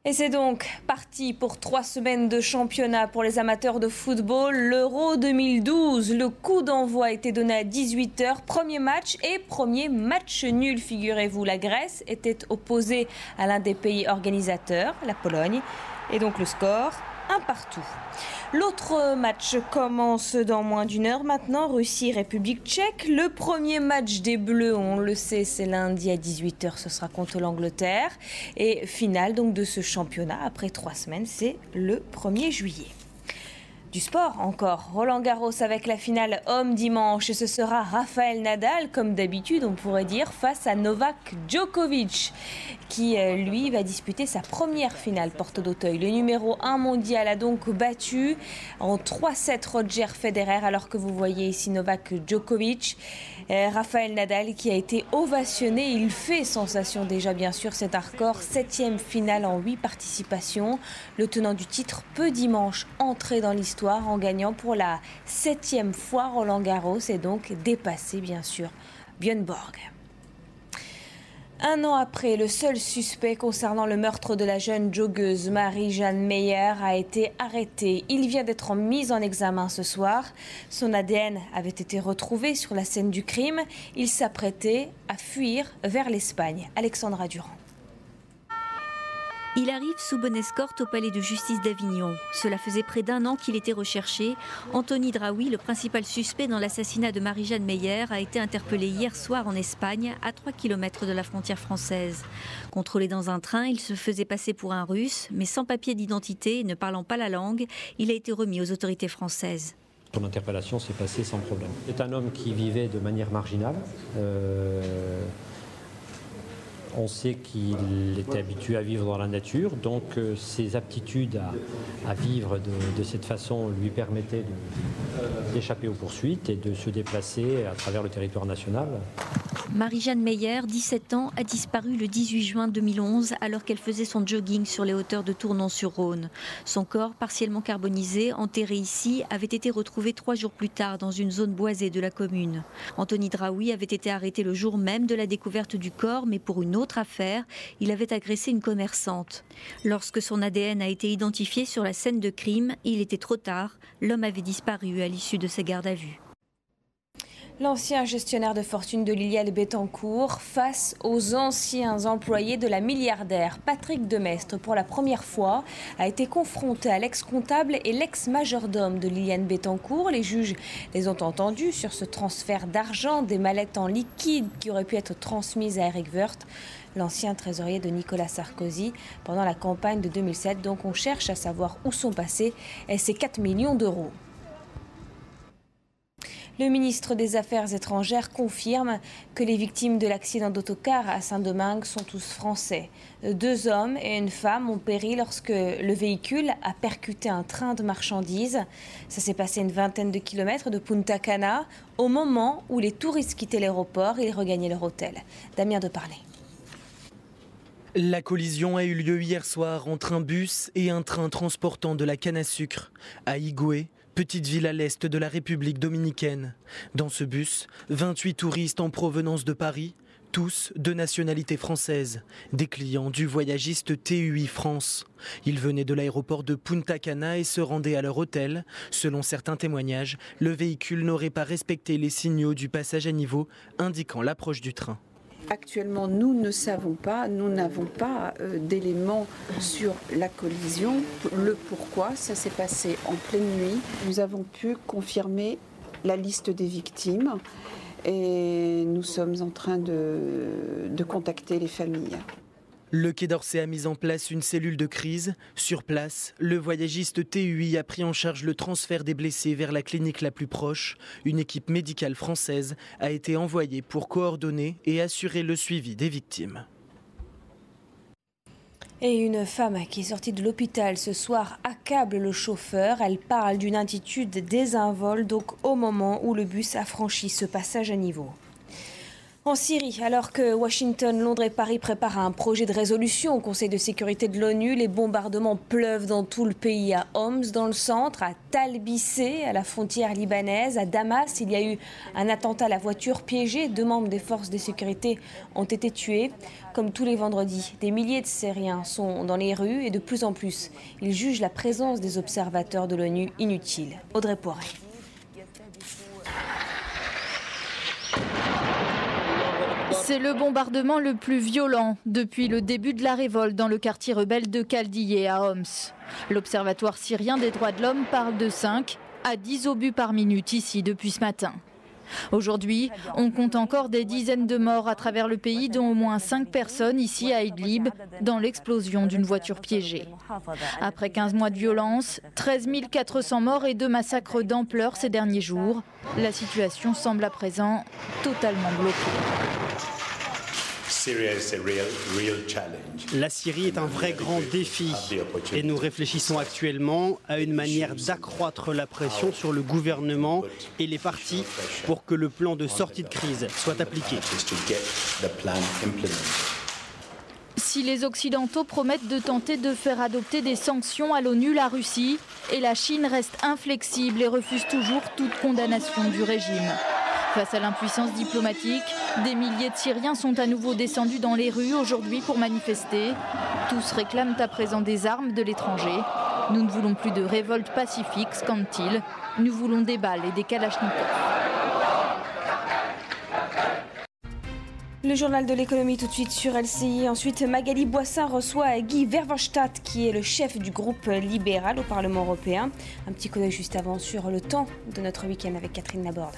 Et c'est donc parti pour 3 semaines de championnat pour les amateurs de football. L'Euro 2012, le coup d'envoi a été donné à 18h. Premier match nul, figurez-vous. La Grèce était opposée à l'un des pays organisateurs, la Pologne. Et donc le score, 1-1. L'autre match commence dans moins d'une heure maintenant, Russie-République tchèque. Le premier match des Bleus, on le sait, c'est lundi à 18h, ce sera contre l'Angleterre. Et finale donc de ce championnat, après 3 semaines, c'est le 1er juillet. Du sport encore, Roland-Garros avec la finale homme dimanche et ce sera Rafael Nadal, comme d'habitude on pourrait dire, face à Novak Djokovic qui lui va disputer sa première finale porte d'Auteuil. Le numéro 1 mondial a donc battu en 3-7 Roger Federer alors que vous voyez ici Novak Djokovic. Rafael Nadal qui a été ovationné, il fait sensation déjà bien sûr, c'est un record, 7e finale en 8 participations. Le tenant du titre peut dimanche entrer dans l'histoire en gagnant pour la 7e fois Roland-Garros et donc dépasser bien sûr Björn Borg. Un an après, le seul suspect concernant le meurtre de la jeune joggeuse Marie-Jeanne Meyer a été arrêté. Il vient d'être mis en examen ce soir. Son ADN avait été retrouvé sur la scène du crime. Il s'apprêtait à fuir vers l'Espagne. Alexandra Durand. Il arrive sous bonne escorte au palais de justice d'Avignon. Cela faisait près d'1 an qu'il était recherché. Anthony Draoui, le principal suspect dans l'assassinat de Marie-Jeanne Meyer, a été interpellé hier soir en Espagne, à 3 km de la frontière française. Contrôlé dans un train, il se faisait passer pour un Russe, mais sans papier d'identité et ne parlant pas la langue, il a été remis aux autorités françaises. Son interpellation s'est passée sans problème. C'est un homme qui vivait de manière marginale. On sait qu'il était habitué à vivre dans la nature, donc ses aptitudes à vivre de cette façon lui permettaient d'échapper aux poursuites et de se déplacer à travers le territoire national. Marie-Jeanne Meyer, 17 ans, a disparu le 18 juin 2011 alors qu'elle faisait son jogging sur les hauteurs de Tournon-sur-Rhône. Son corps, partiellement carbonisé, enterré ici, avait été retrouvé 3 jours plus tard dans une zone boisée de la commune. Anthony Draoui avait été arrêté le jour même de la découverte du corps, mais pour une autre affaire, il avait agressé une commerçante. Lorsque son ADN a été identifié sur la scène de crime, il était trop tard. L'homme avait disparu à l'issue de ses gardes à vue. L'ancien gestionnaire de fortune de Liliane Bettencourt face aux anciens employés de la milliardaire. Patrick Demestre, pour la première fois, a été confronté à l'ex-comptable et l'ex-majordome de Liliane Bettencourt. Les juges les ont entendus sur ce transfert d'argent, des mallettes en liquide qui auraient pu être transmises à Eric Woerth, l'ancien trésorier de Nicolas Sarkozy, pendant la campagne de 2007. Donc on cherche à savoir où sont passés ces 4 millions d'euros. Le ministre des Affaires étrangères confirme que les victimes de l'accident d'autocar à Saint-Domingue sont tous français. 2 hommes et une femme ont péri lorsque le véhicule a percuté un train de marchandises. Ça s'est passé une vingtaine de kilomètres de Punta Cana. Au moment où les touristes quittaient l'aéroport, ils regagnaient leur hôtel. Damien Deparlé. La collision a eu lieu hier soir entre un bus et un train transportant de la canne à sucre à Higüey, petite ville à l'est de la République dominicaine. Dans ce bus, 28 touristes en provenance de Paris, tous de nationalité française, des clients du voyagiste TUI France. Ils venaient de l'aéroport de Punta Cana et se rendaient à leur hôtel. Selon certains témoignages, le véhicule n'aurait pas respecté les signaux du passage à niveau indiquant l'approche du train. Actuellement, nous ne savons pas, nous n'avons pas d'éléments sur la collision, le pourquoi. Ça s'est passé en pleine nuit. Nous avons pu confirmer la liste des victimes et nous sommes en train de contacter les familles. Le Quai d'Orsay a mis en place une cellule de crise. Sur place, le voyagiste TUI a pris en charge le transfert des blessés vers la clinique la plus proche. Une équipe médicale française a été envoyée pour coordonner et assurer le suivi des victimes. Et une femme qui est sortie de l'hôpital ce soir accable le chauffeur. Elle parle d'une attitude désinvolte, donc au moment où le bus a franchi ce passage à niveau. En Syrie, alors que Washington, Londres et Paris préparent un projet de résolution au Conseil de sécurité de l'ONU, les bombardements pleuvent dans tout le pays, à Homs dans le centre, à Talbissé, à la frontière libanaise, à Damas. Il y a eu un attentat à la voiture piégée. 2 membres des forces de sécurité ont été tués. Comme tous les vendredis, des milliers de Syriens sont dans les rues et de plus en plus, ils jugent la présence des observateurs de l'ONU inutile. Audrey Poiret. C'est le bombardement le plus violent depuis le début de la révolte dans le quartier rebelle de Kaldiyeh à Homs. L'Observatoire syrien des droits de l'homme parle de 5 à 10 obus par minute ici depuis ce matin. Aujourd'hui, on compte encore des dizaines de morts à travers le pays, dont au moins 5 personnes ici à Idlib, dans l'explosion d'une voiture piégée. Après 15 mois de violence, 13 400 morts et 2 massacres d'ampleur ces derniers jours, la situation semble à présent totalement bloquée. La Syrie est un vrai grand défi et nous réfléchissons actuellement à une manière d'accroître la pression sur le gouvernement et les partis pour que le plan de sortie de crise soit appliqué. Si les Occidentaux promettent de tenter de faire adopter des sanctions à l'ONU, la Russie et la Chine restent inflexibles et refusent toujours toute condamnation du régime. Face à l'impuissance diplomatique, des milliers de Syriens sont à nouveau descendus dans les rues aujourd'hui pour manifester. Tous réclament à présent des armes de l'étranger. Nous ne voulons plus de révolte pacifique, scandent-ils. Nous voulons des balles et des kalachnikovs. Le journal de l'économie tout de suite sur LCI. Ensuite, Magali Boissin reçoit Guy Verhofstadt, qui est le chef du groupe libéral au Parlement européen. Un petit coup d'œil juste avant sur le temps de notre week-end avec Catherine Laborde.